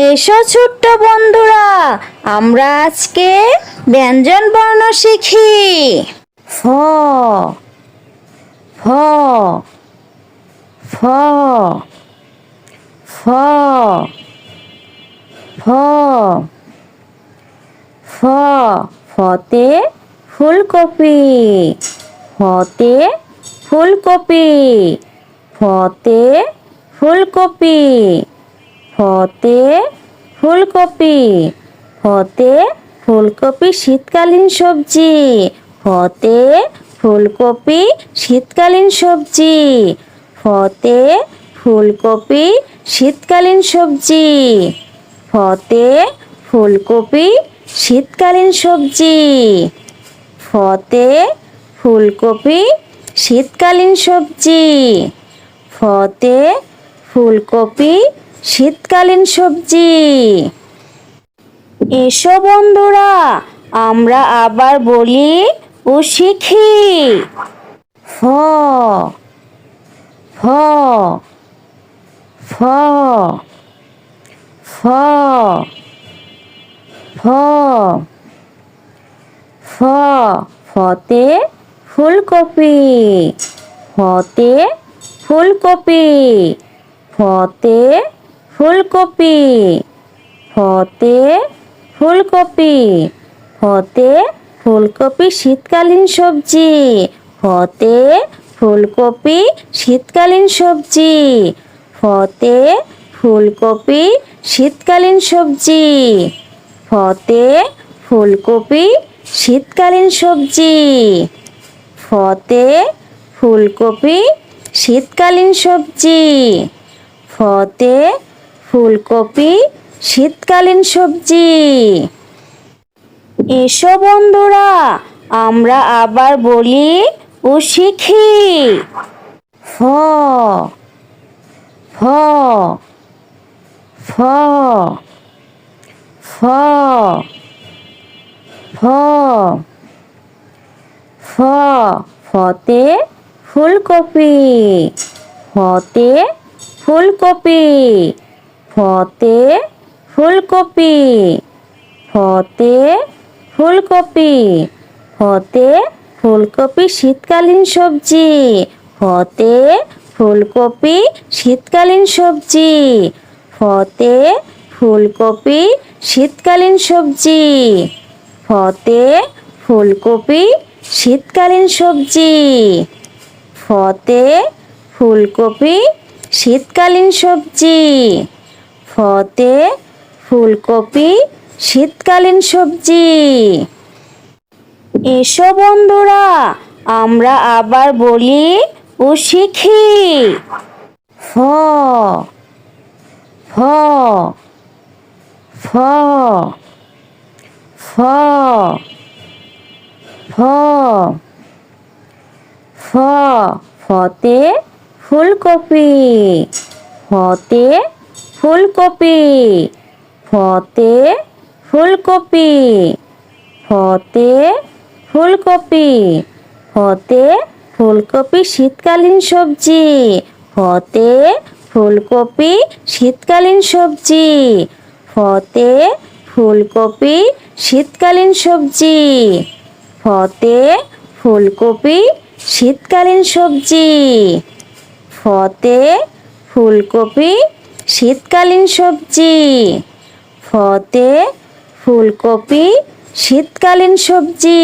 এসো ছোট্ট বন্ধুরা, আমরা আজকে ব্যঞ্জন বর্ণ শিখি। ফ ফ ফ ফ ফ ফ ফতে ফুলকপি, ফতে ফুলকপি, ফতে ফুলকপি, ফতে ফুলকপি, ফতে ফুলকপি শীতকালীন সবজি, ফতে ফুলকপি শীতকালীন সবজি, ফতে ফুলকপি শীতকালীন সবজি, ফতে ফুলকপি শীতকালীন সবজি, ফতে ফুলকপি শীতকালীন সবজি, ফতে ফুলকপি শীতকালীন সবজি। এসো বন্ধুরা, আমরা আবার বলি ও শিখি। ফ ফ ফ ফ ফ ফ ফতে ফুলকপি, ফতে ফুলকপি, ফতে ফুলকপি, ফতে ফুলকপি, ফতে ফুলকপি শীতকালীন সবজি, ফতে ফুলকপি শীতকালীন সবজি, ফতে ফুলকপি শীতকালীন সবজি, ফতে ফুলকপি শীতকালীন সবজি, ফতে ফুলকপি শীতকালীন সবজি, ফতে ফুলকপি শীতকালীন সবজি। এসো বন্ধুরা, আমরা আবার বলি ও শিখি। ফ ফ ফ ফ ফ ফ ফতে ফুলকপি, ফতে ফুলকপি, ফতে ফুলকপি, ফতে ফুলকপি, ফতে ফুলকপি শীতকালীন সবজি, ফতে ফুলকপি শীতকালীন সবজি, ফতে ফুলকপি শীতকালীন সবজি, ফতে ফুলকপি শীতকালীন সবজি, ফতে ফুলকপি শীতকালীন সবজি, ফতে ফুলকপি শীতকালীন সবজি। এসো বন্ধুরা, আমরা আবার বলি ও শিখি। ফ ফ ফ ফ ফ ফ ফতে ফুলকপি, ফতে ফুলকপি, ফতে ফুলকপি, ফতে ফুলকপি, ফতে ফুলকপি শীতকালীন সবজি, ফতে ফুলকপি শীতকালীন সবজি, ফতে ফুলকপি শীতকালীন সবজি, ফতে ফুলকপি শীতকালীন সবজি, ফতে ফুলকপি শীতকালীন সবজি, ফতে ফুলকপি শীতকালীন সবজি।